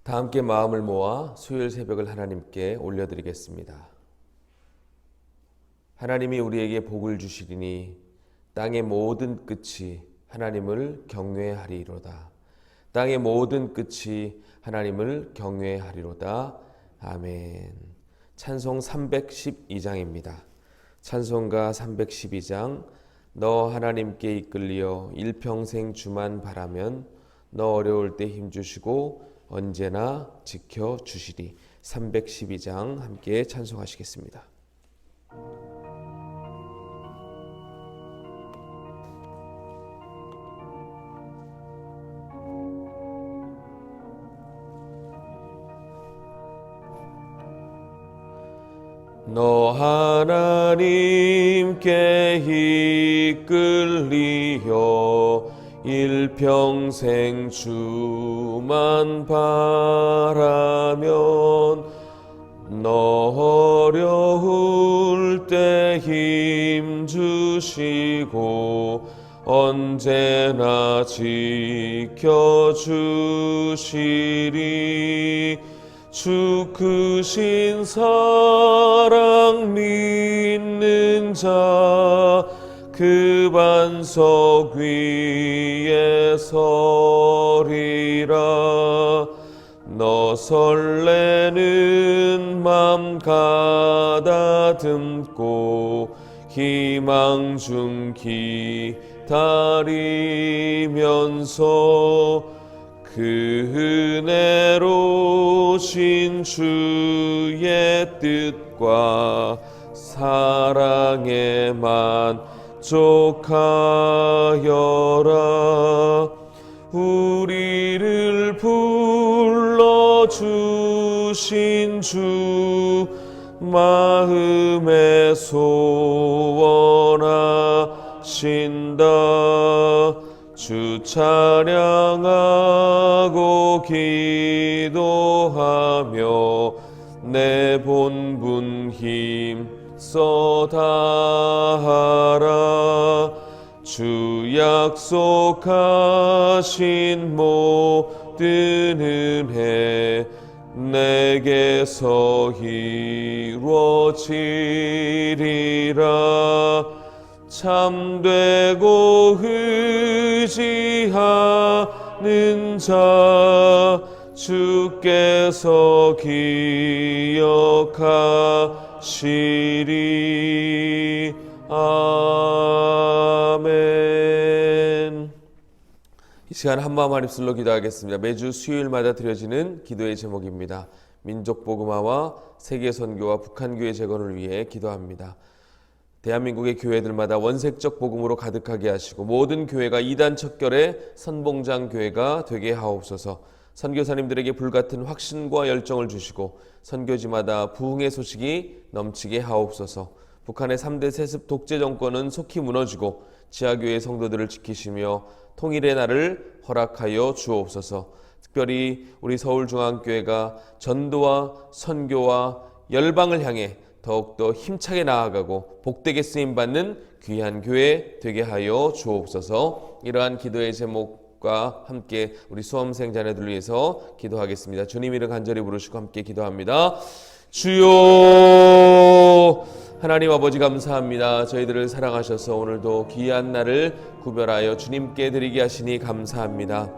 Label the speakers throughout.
Speaker 1: 다 함께 마음을 모아 수요일 새벽을 하나님께 올려드리겠습니다. 하나님이 우리에게 복을 주시리니 땅의 모든 끝이 하나님을 경외하리로다. 땅의 모든 끝이 하나님을 경외하리로다. 아멘. 찬송 312장입니다. 찬송가 312장. 너 하나님께 이끌리어 일평생 주만 바라면 너 어려울 때 힘주시고 언제나 지켜주시리. 312장 함께 찬송하시겠습니다. 너 하나님께 이끌리어 일평생 주만 바라면 너 어려울 때 힘주시고 언제나 지켜주시리. 주 크신 사랑 믿는 자 그 반석 위에 서리라. 너 설레는 맘 가다듬고 희망 중 기다리면서 그 은혜로우신 주의 뜻과 사랑에 만족하여라. 우리를 불러주신 주 마음에 소원하신다. 주 찬양하고 기도하며 내 본분 힘써 다하라. 주 약속하신 모든 은혜 내게서 이루어지리라. 참되고 의지하는 자 주께서 기억하시리. 아멘. 이 시간 한마음 한입술로 기도하겠습니다. 매주 수요일마다 드려지는 기도의 제목입니다. 민족복음화와 세계선교와 북한교회 재건을 위해 기도합니다. 대한민국의 교회들마다 원색적 복음으로 가득하게 하시고 모든 교회가 이단 척결의 선봉장 교회가 되게 하옵소서. 선교사님들에게 불같은 확신과 열정을 주시고 선교지마다 부흥의 소식이 넘치게 하옵소서. 북한의 3대 세습 독재 정권은 속히 무너지고 지하교회 성도들을 지키시며 통일의 날을 허락하여 주옵소서. 특별히 우리 서울중앙교회가 전도와 선교와 열방을 향해 더욱더 힘차게 나아가고 복되게 쓰임받는 귀한 교회 되게 하여 주옵소서. 이러한 기도의 제목과 함께 우리 수험생 자녀들을 위해서 기도하겠습니다. 주님 이름 간절히 부르시고 함께 기도합니다. 주여, 하나님 아버지 감사합니다. 저희들을 사랑하셔서 오늘도 귀한 날을 구별하여 주님께 드리게 하시니 감사합니다.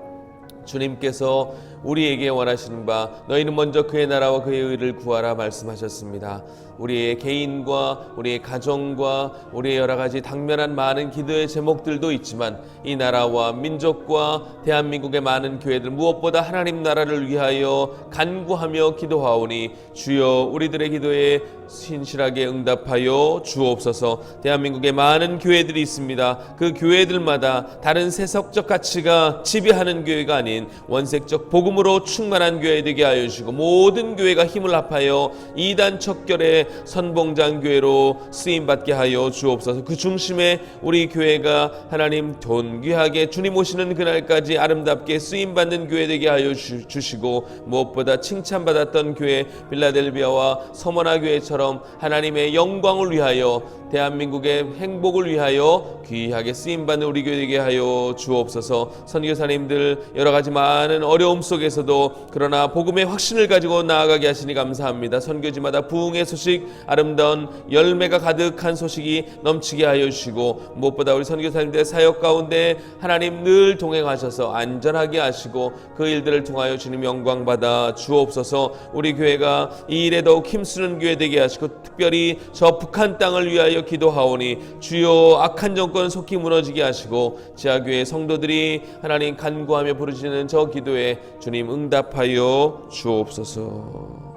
Speaker 1: 주님께서 우리에게 원하시는 바 너희는 먼저 그의 나라와 그의 의를 구하라 말씀하셨습니다. 우리의 개인과 우리의 가정과 우리의 여러 가지 당면한 많은 기도의 제목들도 있지만 이 나라와 민족과 대한민국의 많은 교회들 무엇보다 하나님 나라를 위하여 간구하며 기도하오니 주여 우리들의 기도에 신실하게 응답하여 주옵소서. 대한민국에 많은 교회들이 있습니다. 그 교회들마다 다른 세속적 가치가 지배하는 교회가 아닌 원색적 복음으로 충만한 교회 되게 하여 주시고 모든 교회가 힘을 합하여 이단 척결의 선봉장 교회로 쓰임받게 하여 주옵소서. 그 중심에 우리 교회가 하나님 존귀하게 주님 오시는 그날까지 아름답게 쓰임받는 교회 되게 하여 주시고 무엇보다 칭찬받았던 교회 빌라델비아와 서머나 교회처럼 하나님의 영광을 위하여 대한민국의 행복을 위하여 귀하게 쓰임받는 우리 교회 되게 하여 주옵소서. 선교사님들 여러 가지 많은 어려움 속에서도 그러나 복음의 확신을 가지고 나아가게 하시니 감사합니다. 선교지마다 부흥의 소식, 아름다운 열매가 가득한 소식이 넘치게 하여 주시고, 무엇보다 우리 선교사님들의 사역 가운데 하나님 늘 동행하셔서 안전하게 하시고 그 일들을 통하여 주님 영광 받아 주옵소서. 우리 교회가 이 일에 더욱 힘쓰는 교회 되게 하시고, 특별히 저 북한 땅을 위하여 기도하오니 주여 악한 정권 속히 무너지게 하시고 지하교회 성도들이 하나님 간구하며 부르시는 저 기도에 주님 응답하여 주옵소서.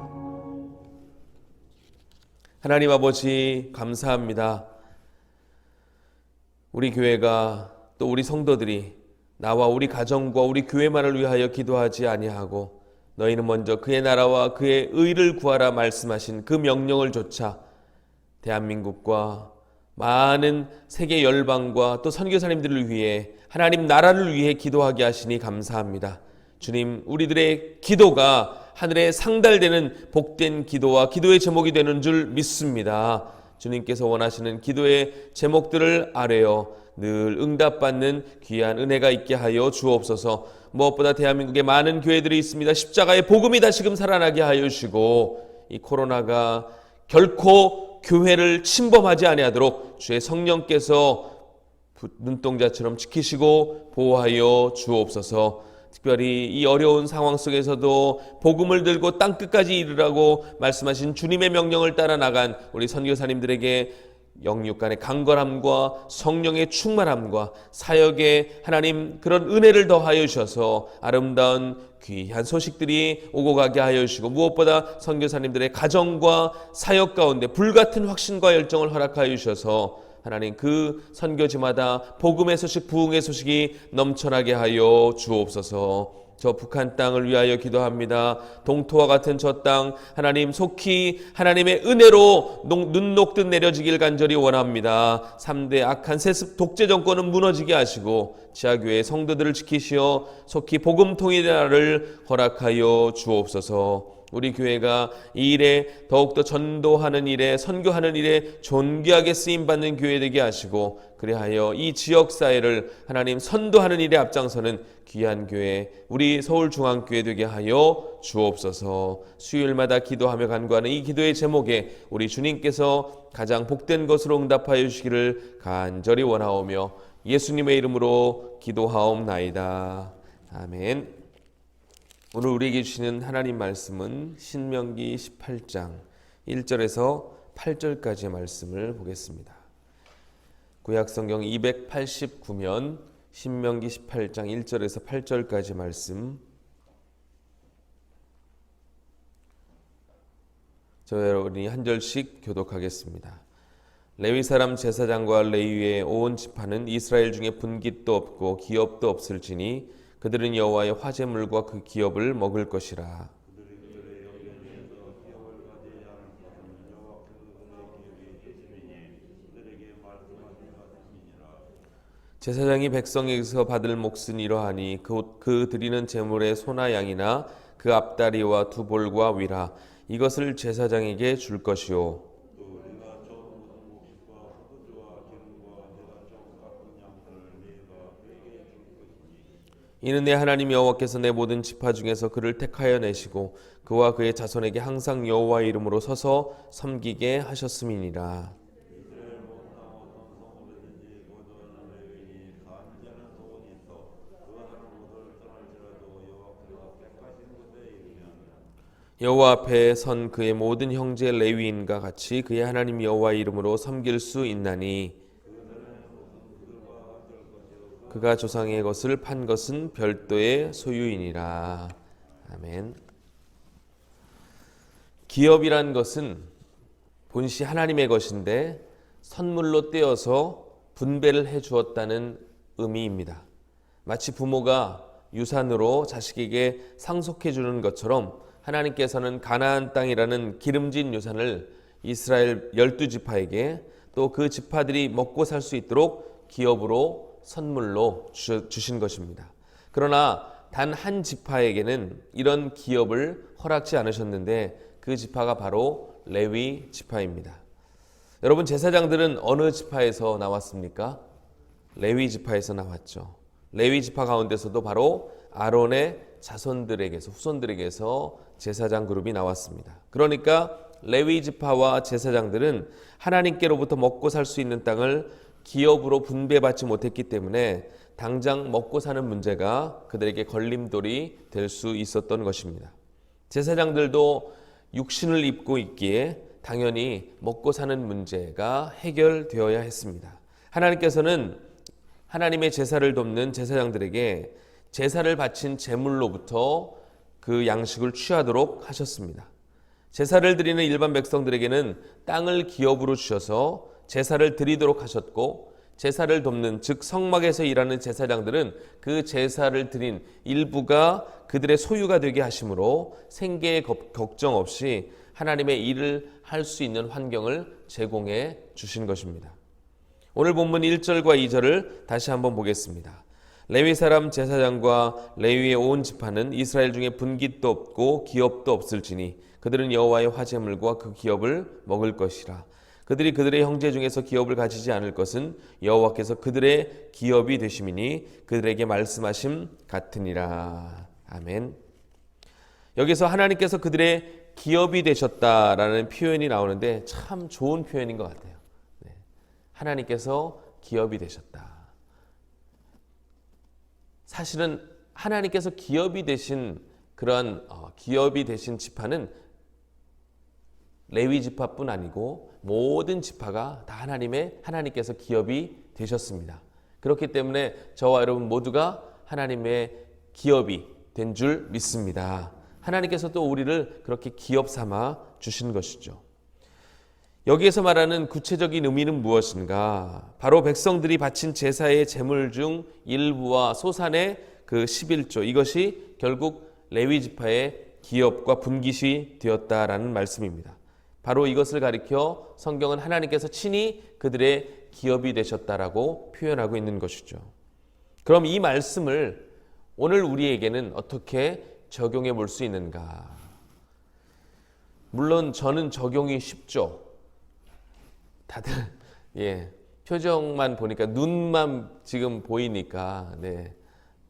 Speaker 1: 하나님 아버지 감사합니다. 우리 교회가 또 우리 성도들이 나와 우리 가정과 우리 교회만을 위하여 기도하지 아니하고 너희는 먼저 그의 나라와 그의 의를 구하라 말씀하신 그 명령을 조차 대한민국과 많은 세계 열방과 또 선교사님들을 위해 하나님 나라를 위해 기도하게 하시니 감사합니다. 주님, 우리들의 기도가 하늘에 상달되는 복된 기도와 기도의 제목이 되는 줄 믿습니다. 주님께서 원하시는 기도의 제목들을 아뢰어 늘 응답받는 귀한 은혜가 있게 하여 주옵소서. 무엇보다 대한민국에 많은 교회들이 있습니다. 십자가의 복음이 다시금 살아나게 하여 주시고 이 코로나가 결코 교회를 침범하지 아니하도록 주의 성령께서 눈동자처럼 지키시고 보호하여 주옵소서. 특별히 이 어려운 상황 속에서도 복음을 들고 땅끝까지 이르라고 말씀하신 주님의 명령을 따라 나간 우리 선교사님들에게 영육 간의 강건함과 성령의 충만함과 사역에 하나님 그런 은혜를 더하여 주셔서 아름다운 귀한 소식들이 오고 가게 하여 주시고, 무엇보다 선교사님들의 가정과 사역 가운데 불같은 확신과 열정을 허락하여 주셔서 하나님 그 선교지마다 복음의 소식, 부흥의 소식이 넘쳐나게 하여 주옵소서. 저 북한 땅을 위하여 기도합니다. 동토와 같은 저 땅 하나님 속히 하나님의 은혜로 눈 녹듯 내려지길 간절히 원합니다. 3대 악한 세습 독재 정권은 무너지게 하시고 지하교회 성도들을 지키시어 속히 복음 통일의 날을 허락하여 주옵소서. 우리 교회가 이 일에 더욱더 전도하는 일에 선교하는 일에 존귀하게 쓰임받는 교회 되게 하시고, 그리하여 이 지역사회를 하나님 선도하는 일에 앞장서는 귀한 교회 우리 서울중앙교회 되게 하여 주옵소서. 수요일마다 기도하며 간구하는 이 기도의 제목에 우리 주님께서 가장 복된 것으로 응답하여 주시기를 간절히 원하오며 예수님의 이름으로 기도하옵나이다. 아멘. 오늘 우리에게 주시는 하나님 말씀은 신명기 18장 1절에서 8절까지의 말씀을 보겠습니다. 구약성경 289면 신명기 18장 1절에서 8절까지 말씀, 저 여러분이 한 절씩 교독하겠습니다. 레위 사람 제사장과 레위의 온 지파는 이스라엘 중에 분깃도 없고 기업도 없을지니 그들은 여호와의 화제물과 그 기업을 먹을 것이라. 제사장이 백성에게서 받을 몫은 이러하니 그 드리는 제물의 소나 양이나 그 앞다리와 두 볼과 위라 이것을 제사장에게 줄 것이요. 이는 내 하나님 여호와께서 내 모든 지파 중에서 그를 택하여 내시고 그와 그의 자손에게 항상 여호와의 이름으로 서서 섬기게 하셨음이니라. 여호와 앞에 선 그의 모든 형제 레위인과 같이 그의 하나님 여호와의 이름으로 섬길 수 있나니 그가 조상의 것을 판 것은 별도의 소유이니라. 아멘. 기업이란 것은 본시 하나님의 것인데 선물로 떼어서 분배를 해 주었다는 의미입니다. 마치 부모가 유산으로 자식에게 상속해 주는 것처럼 하나님께서는 가나안 땅이라는 기름진 유산을 이스라엘 12지파에게 또 그 지파들이 먹고 살 수 있도록 기업으로 선물로 주신 것입니다. 그러나 단 한 지파에게는 이런 기업을 허락지 않으셨는데 그 지파가 바로 레위 지파입니다. 여러분, 제사장들은 어느 지파에서 나왔습니까? 레위 지파에서 나왔죠. 레위 지파 가운데서도 바로 아론의 자손들에게서, 후손들에게서 제사장 그룹이 나왔습니다. 그러니까 레위 지파와 제사장들은 하나님께로부터 먹고 살 수 있는 땅을 기업으로 분배받지 못했기 때문에 당장 먹고 사는 문제가 그들에게 걸림돌이 될 수 있었던 것입니다. 제사장들도 육신을 입고 있기에 당연히 먹고 사는 문제가 해결되어야 했습니다. 하나님께서는 하나님의 제사를 돕는 제사장들에게 제사를 바친 제물로부터 그 양식을 취하도록 하셨습니다. 제사를 드리는 일반 백성들에게는 땅을 기업으로 주셔서 제사를 드리도록 하셨고, 제사를 돕는, 즉 성막에서 일하는 제사장들은 그 제사를 드린 일부가 그들의 소유가 되게 하심으로 생계의 걱정 없이 하나님의 일을 할 수 있는 환경을 제공해 주신 것입니다. 오늘 본문 1절과 2절을 다시 한번 보겠습니다. 레위 사람 제사장과 레위의 온 지파는 이스라엘 중에 분깃도 없고 기업도 없을지니 그들은 여호와의 화제물과 그 기업을 먹을 것이라. 그들이 그들의 형제 중에서 기업을 가지지 않을 것은 여호와께서 그들의 기업이 되심이니 그들에게 말씀하심 같으니라. 아멘. 여기서 하나님께서 그들의 기업이 되셨다라는 표현이 나오는데 참 좋은 표현인 것 같아요. 하나님께서 기업이 되셨다. 사실은 하나님께서 기업이 되신 그런 기업이 되신 지파는 레위 지파뿐 아니고 모든 지파가 다 하나님께서 기업이 되셨습니다. 그렇기 때문에 저와 여러분 모두가 하나님의 기업이 된 줄 믿습니다. 하나님께서 또 우리를 그렇게 기업 삼아 주신 것이죠. 여기에서 말하는 구체적인 의미는 무엇인가? 바로 백성들이 바친 제사의 제물 중 일부와 소산의 그 11조, 이것이 결국 레위 지파의 기업과 분깃이 되었다라는 말씀입니다. 바로 이것을 가리켜 성경은 하나님께서 친히 그들의 기업이 되셨다라고 표현하고 있는 것이죠. 그럼 이 말씀을 오늘 우리에게는 어떻게 적용해 볼 수 있는가? 물론 저는 적용이 쉽죠. 다들 표정만 보니까, 눈만 지금 보이니까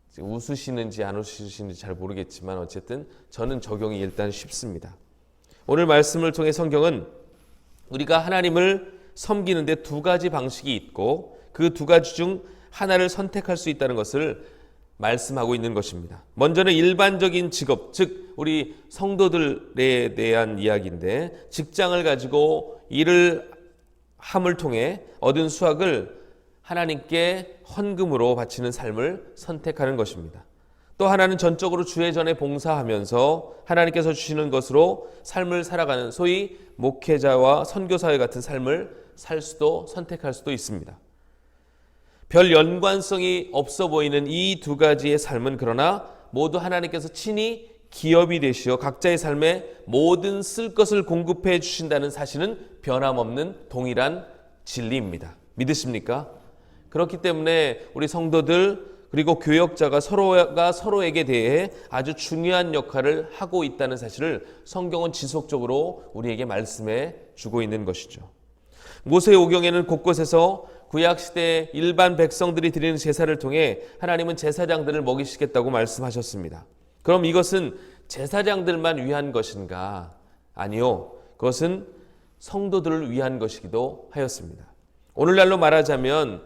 Speaker 1: 지금 웃으시는지 안 웃으시는지 잘 모르겠지만 어쨌든 저는 적용이 일단 쉽습니다. 오늘 말씀을 통해 성경은 우리가 하나님을 섬기는데 두 가지 방식이 있고 그 두 가지 중 하나를 선택할 수 있다는 것을 말씀하고 있는 것입니다. 먼저는 일반적인 직업, 즉 우리 성도들에 대한 이야기인데, 직장을 가지고 일을 함을 통해 얻은 수확을 하나님께 헌금으로 바치는 삶을 선택하는 것입니다. 또 하나는 전적으로 주의 전에 봉사하면서 하나님께서 주시는 것으로 삶을 살아가는 소위 목회자와 선교사회 같은 삶을 선택할 수도 있습니다. 별 연관성이 없어 보이는 이 두 가지의 삶은 그러나 모두 하나님께서 친히 기업이 되시어 각자의 삶에 모든 쓸 것을 공급해 주신다는 사실은 변함없는 동일한 진리입니다. 믿으십니까? 그렇기 때문에 우리 성도들 그리고 교역자가 서로가 서로에게 대해 아주 중요한 역할을 하고 있다는 사실을 성경은 지속적으로 우리에게 말씀해 주고 있는 것이죠. 모세오경에는 곳곳에서 구약시대 일반 백성들이 드리는 제사를 통해 하나님은 제사장들을 먹이시겠다고 말씀하셨습니다. 그럼 이것은 제사장들만 위한 것인가? 아니요. 그것은 성도들을 위한 것이기도 하였습니다. 오늘날로 말하자면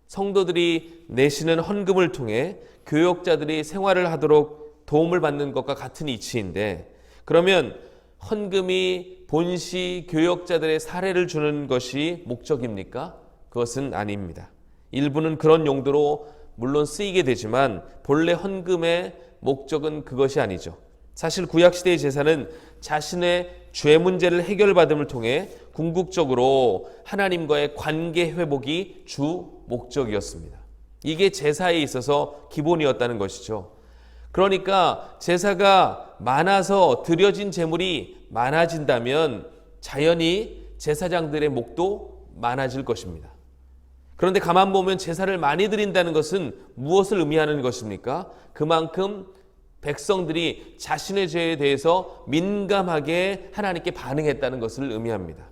Speaker 1: 성도들이 내시는 헌금을 통해 교역자들이 생활을 하도록 도움을 받는 것과 같은 이치인데, 그러면 헌금이 본시 교역자들의 사례를 주는 것이 목적입니까? 그것은 아닙니다. 일부는 그런 용도로 물론 쓰이게 되지만 본래 헌금의 목적은 그것이 아니죠. 사실 구약시대의 제사는 자신의 죄 문제를 해결받음을 통해 궁극적으로 하나님과의 관계 회복이 주 목적이었습니다. 이게 제사에 있어서 기본이었다는 것이죠. 그러니까 제사가 많아서 드려진 제물이 많아진다면 자연히 제사장들의 목도 많아질 것입니다. 그런데 가만 보면 제사를 많이 드린다는 것은 무엇을 의미하는 것입니까? 그만큼 백성들이 자신의 죄에 대해서 민감하게 하나님께 반응했다는 것을 의미합니다.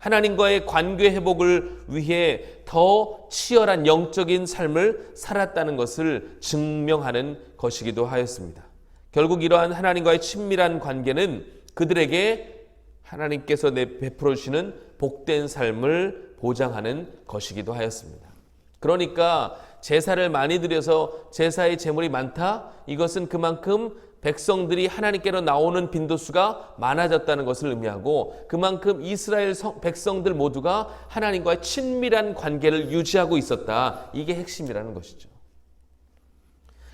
Speaker 1: 하나님과의 관계 회복을 위해 더 치열한 영적인 삶을 살았다는 것을 증명하는 것이기도 하였습니다. 결국 이러한 하나님과의 친밀한 관계는 그들에게 하나님께서 베풀어 주시는 복된 삶을 보장하는 것이기도 하였습니다. 그러니까 제사를 많이 드려서 제사의 제물이 많다? 이것은 그만큼 백성들이 하나님께로 나오는 빈도수가 많아졌다는 것을 의미하고 그만큼 이스라엘 백성들 모두가 하나님과의 친밀한 관계를 유지하고 있었다. 이게 핵심이라는 것이죠.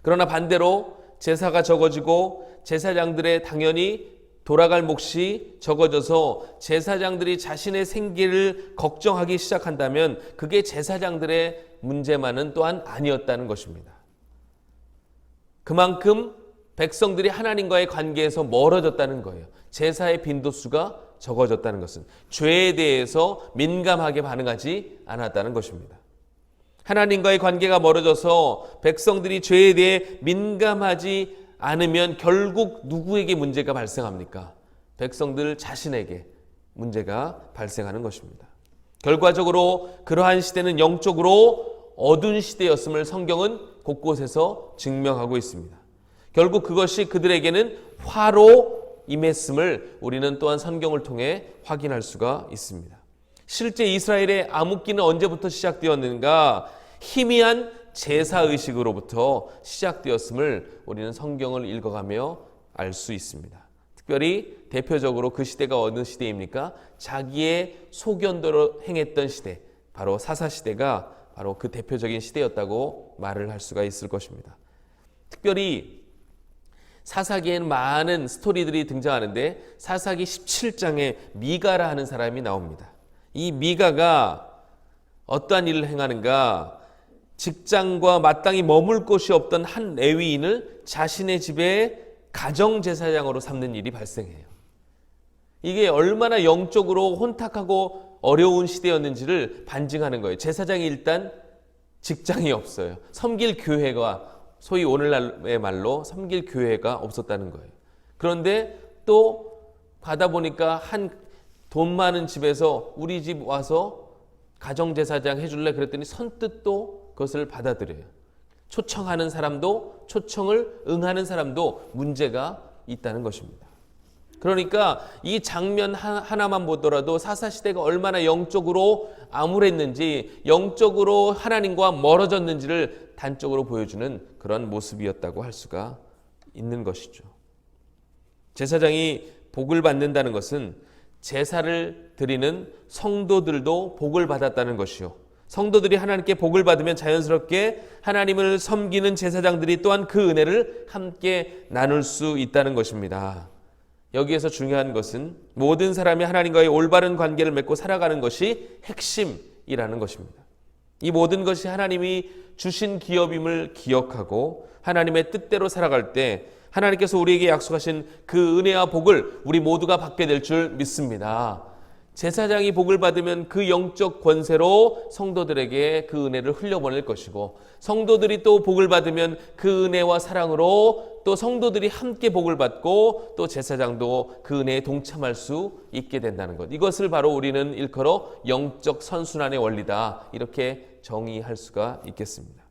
Speaker 1: 그러나 반대로 제사가 적어지고 제사장들의 당연히 돌아갈 몫이 적어져서 제사장들이 자신의 생계를 걱정하기 시작한다면 그게 제사장들의 문제만은 또한 아니었다는 것입니다. 그만큼 백성들이 하나님과의 관계에서 멀어졌다는 거예요. 제사의 빈도수가 적어졌다는 것은 죄에 대해서 민감하게 반응하지 않았다는 것입니다. 하나님과의 관계가 멀어져서 백성들이 죄에 대해 민감하지 않으면 결국 누구에게 문제가 발생합니까? 백성들 자신에게 문제가 발생하는 것입니다. 결과적으로 그러한 시대는 영적으로 어두운 시대였음을 성경은 곳곳에서 증명하고 있습니다. 결국 그것이 그들에게는 화로 임했음을 우리는 또한 성경을 통해 확인할 수가 있습니다. 실제 이스라엘의 암흑기는 언제부터 시작되었는가? 희미한 제사의식으로부터 시작되었음을 우리는 성경을 읽어가며 알 수 있습니다. 특별히 대표적으로 그 시대가 어느 시대입니까? 자기의 소견대로 행했던 시대, 바로 사사시대가 바로 그 대표적인 시대였다고 말을 할 수가 있을 것입니다. 특별히 사사기에는 많은 스토리들이 등장하는데 사사기 17장에 미가라 하는 사람이 나옵니다. 이 미가가 어떠한 일을 행하는가? 직장과 마땅히 머물 곳이 없던 한 레위인을 자신의 집에 가정제사장으로 삼는 일이 발생해요. 이게 얼마나 영적으로 혼탁하고 어려운 시대였는지를 반증하는 거예요. 제사장이 일단 직장이 없어요. 섬길 교회가, 소위 오늘날의 말로 섬길 교회가 없었다는 거예요. 그런데 또 가다 보니까 한 돈 많은 집에서 우리 집 와서 가정제사장 해줄래? 그랬더니 선뜻 또 그것을 받아들여요. 초청하는 사람도 초청을 응하는 사람도 문제가 있다는 것입니다. 그러니까 이 장면 하나만 보더라도 사사시대가 얼마나 영적으로 암울했는지, 영적으로 하나님과 멀어졌는지를 단적으로 보여주는 그런 모습이었다고 할 수가 있는 것이죠. 제사장이 복을 받는다는 것은 제사를 드리는 성도들도 복을 받았다는 것이요. 성도들이 하나님께 복을 받으면 자연스럽게 하나님을 섬기는 제사장들이 또한 그 은혜를 함께 나눌 수 있다는 것입니다. 여기에서 중요한 것은 모든 사람이 하나님과의 올바른 관계를 맺고 살아가는 것이 핵심이라는 것입니다. 이 모든 것이 하나님이 주신 기업임을 기억하고 하나님의 뜻대로 살아갈 때 하나님께서 우리에게 약속하신 그 은혜와 복을 우리 모두가 받게 될 줄 믿습니다. 제사장이 복을 받으면 그 영적 권세로 성도들에게 그 은혜를 흘려보낼 것이고, 성도들이 또 복을 받으면 그 은혜와 사랑으로 또 성도들이 함께 복을 받고 또 제사장도 그 은혜에 동참할 수 있게 된다는 것. 이것을 바로 우리는 일컬어 영적 선순환의 원리다, 이렇게 정의할 수가 있겠습니다.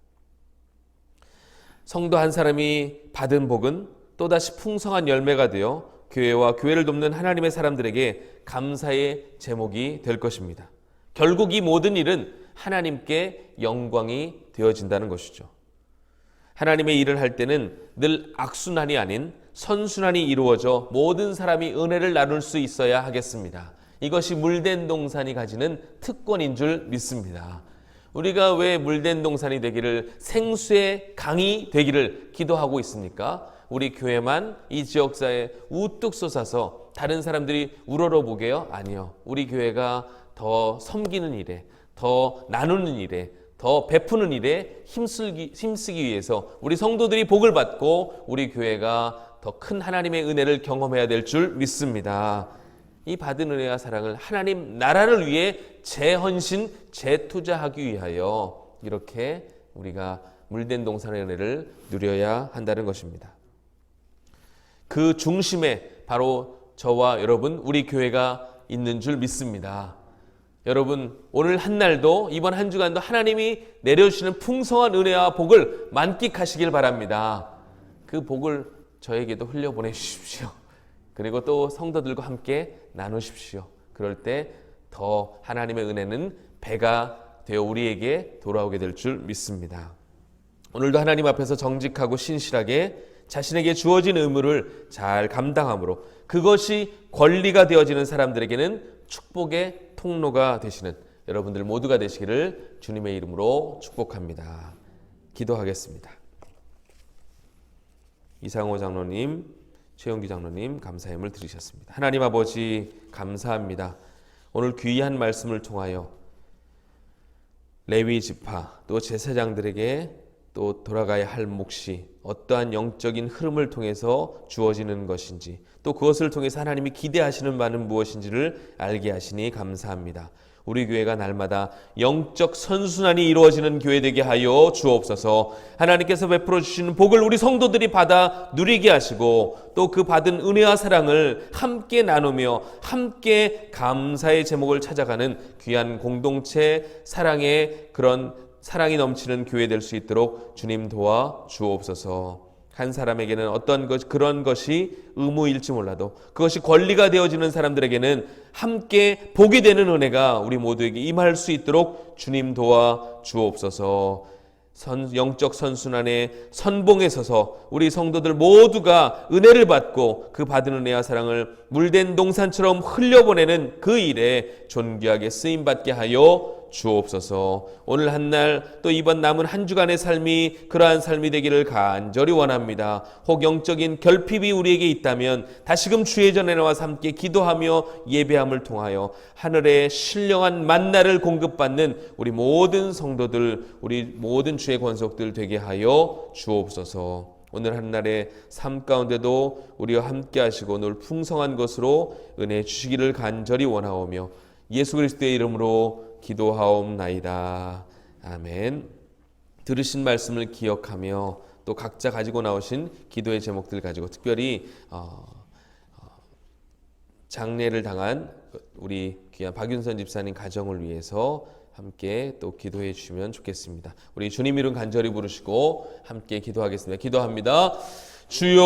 Speaker 1: 성도 한 사람이 받은 복은 또다시 풍성한 열매가 되어 교회와 교회를 돕는 하나님의 사람들에게 감사의 제목이 될 것입니다. 결국 이 모든 일은 하나님께 영광이 되어진다는 것이죠. 하나님의 일을 할 때는 늘 악순환이 아닌 선순환이 이루어져 모든 사람이 은혜를 나눌 수 있어야 하겠습니다. 이것이 물된 동산이 가지는 특권인 줄 믿습니다. 우리가 왜 물된 동산이 되기를, 생수의 강이 되기를 기도하고 있습니까? 우리 교회만 이 지역사회에 우뚝 솟아서 다른 사람들이 우러러보게요? 아니요. 우리 교회가 더 섬기는 일에, 더 나누는 일에, 더 베푸는 일에 힘쓰기 위해서 우리 성도들이 복을 받고 우리 교회가 더 큰 하나님의 은혜를 경험해야 될 줄 믿습니다. 이 받은 은혜와 사랑을 하나님 나라를 위해 재헌신, 재투자하기 위하여 이렇게 우리가 물된 동산의 은혜를 누려야 한다는 것입니다. 그 중심에 바로 저와 여러분, 우리 교회가 있는 줄 믿습니다. 여러분, 오늘 한 날도, 이번 한 주간도 하나님이 내려주시는 풍성한 은혜와 복을 만끽하시길 바랍니다. 그 복을 저에게도 흘려보내주십시오. 그리고 또 성도들과 함께 나누십시오. 그럴 때 더 하나님의 은혜는 배가 되어 우리에게 돌아오게 될 줄 믿습니다. 오늘도 하나님 앞에서 정직하고 신실하게 자신에게 주어진 의무를 잘 감당함으로 그것이 권리가 되어지는 사람들에게는 축복의 통로가 되시는 여러분들 모두가 되시기를 주님의 이름으로 축복합니다. 기도하겠습니다. 이상호 장로님, 최영기 장로님 감사함을 드리셨습니다. 하나님 아버지 감사합니다. 오늘 귀한 말씀을 통하여 레위 지파 또 제사장들에게 또 돌아가야 할 몫이 어떠한 영적인 흐름을 통해서 주어지는 것인지 또 그것을 통해서 하나님이 기대하시는 바는 무엇인지를 알게 하시니 감사합니다. 우리 교회가 날마다 영적 선순환이 이루어지는 교회 되게 하여 주옵소서. 하나님께서 베풀어 주시는 복을 우리 성도들이 받아 누리게 하시고 또 그 받은 은혜와 사랑을 함께 나누며 함께 감사의 제목을 찾아가는 귀한 공동체 사랑의 그런 사랑이 넘치는 교회 될 수 있도록 주님 도와 주옵소서. 한 사람에게는 어떤 그런 것이 의무일지 몰라도 그것이 권리가 되어지는 사람들에게는 함께 복이 되는 은혜가 우리 모두에게 임할 수 있도록 주님 도와 주옵소서. 영적 선순환의 선봉에 서서 우리 성도들 모두가 은혜를 받고 그 받은 은혜와 사랑을 물된 동산처럼 흘려보내는 그 일에 존귀하게 쓰임받게 하여 주옵소서. 오늘 한 날 또 이번 남은 한 주간의 삶이 그러한 삶이 되기를 간절히 원합니다. 혹 영적인 결핍이 우리에게 있다면 다시금 주의 전에 나와서 함께 기도하며 예배함을 통하여 하늘의 신령한 만나를 공급받는 우리 모든 성도들, 우리 모든 주의 권속들 되게 하여 주옵소서. 오늘 한날의 삶 가운데도 우리와 함께 하시고 늘 풍성한 것으로 은혜 주시기를 간절히 원하오며 예수 그리스도의 이름으로 기도하옵나이다. 아멘. 들으신 말씀을 기억하며 또 각자 가지고 나오신 기도의 제목들 가지고 특별히 장례를 당한 우리 귀한 박윤선 집사님 가정을 위해서 함께 또 기도해 주시면 좋겠습니다. 우리 주님 이름 간절히 부르시고 함께 기도하겠습니다. 기도합니다. 주여